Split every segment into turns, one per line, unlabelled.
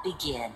begin.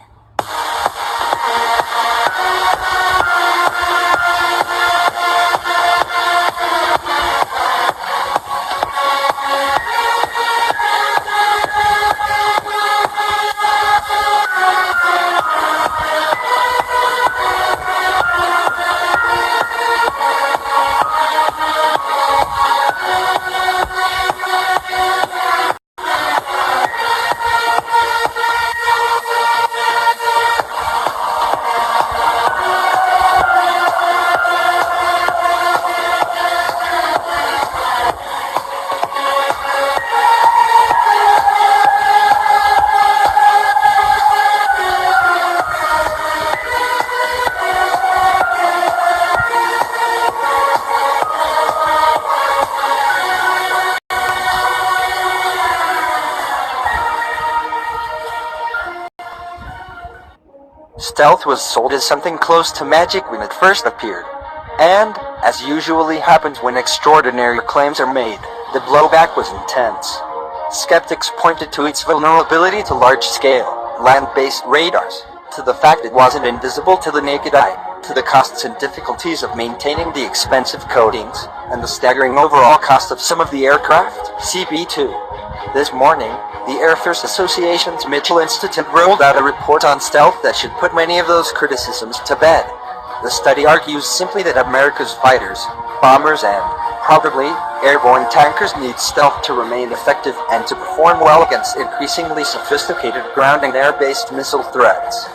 Stealth was sold as something close to magic when it first appeared. And, as usually happens when extraordinary claims are made, the blowback was intense. Skeptics pointed to its vulnerability to large-scale, land-based radars, to the fact it wasn't invisible to the naked eye, to the costs and difficulties of maintaining the expensive coatings, and the staggering overall cost of some of the aircraft, CB-2. This morning, the Air Force Association's Mitchell Institute rolled out a report on stealth that should put many of those criticisms to bed. The study argues simply that America's fighters, bombers, and, probably, airborne tankers need stealth to remain effective and to perform well against increasingly sophisticated ground and air-based missile threats.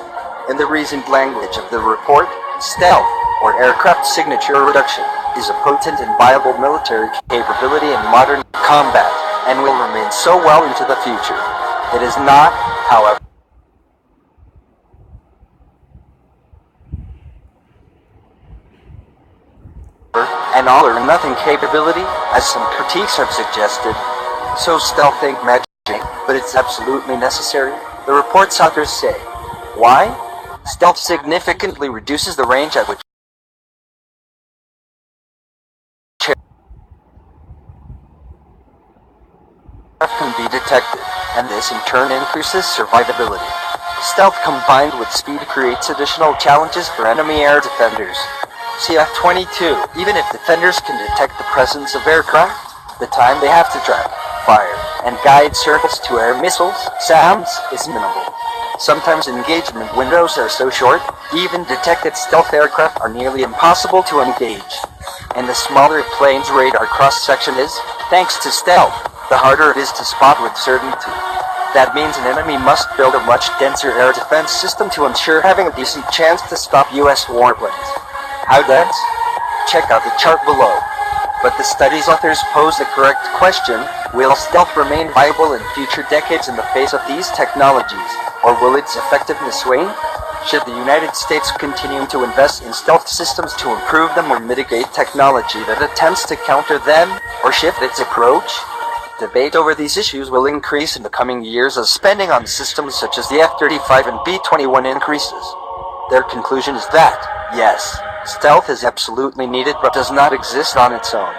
In the reasoned language of the report, stealth, or aircraft signature reduction, is a potent and viable military capability in modern combat, and will remain so well into the future. It is not, however, an all-or-nothing capability, as some critiques have suggested. So stealth ain't magic, but it's absolutely necessary, the report's authors say. Why? Stealth significantly reduces the range at which can be detected, and this in turn increases survivability. Stealth combined with speed creates additional challenges for enemy air defenders. See F-22, even if defenders can detect the presence of aircraft, the time they have to track, fire, and guide circles to air missiles, SAMs, is minimal. Sometimes engagement windows are so short, even detected stealth aircraft are nearly impossible to engage. And the smaller a plane's radar cross-section is, thanks to stealth, the harder it is to spot with certainty. That means an enemy must build a much denser air defense system to ensure having a decent chance to stop US warplanes. How dense? Check out the chart below. But the study's authors pose the correct question: will stealth remain viable in future decades in the face of these technologies, or will its effectiveness wane? Should the United States continue to invest in stealth systems to improve them or mitigate technology that attempts to counter them, or shift its approach? Debate over these issues will increase in the coming years as spending on systems such as the F-35 and B-21 increases. Their conclusion is that, yes, stealth is absolutely needed but does not exist on its own.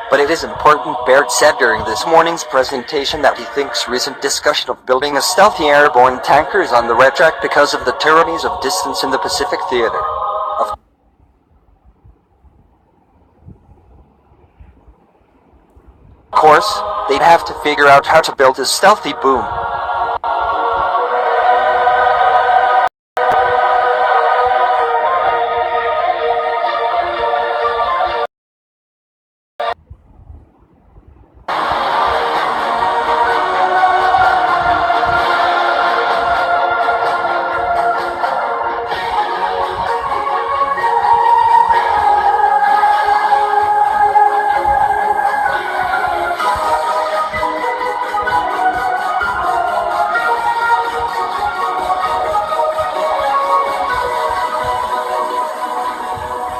But it is important, Baird said during this morning's presentation, that he thinks recent discussion of building a stealthy airborne tanker is on the right track because of the tyrannies of distance in the Pacific theater. Of course, they'd have to figure out how to build a stealthy boom.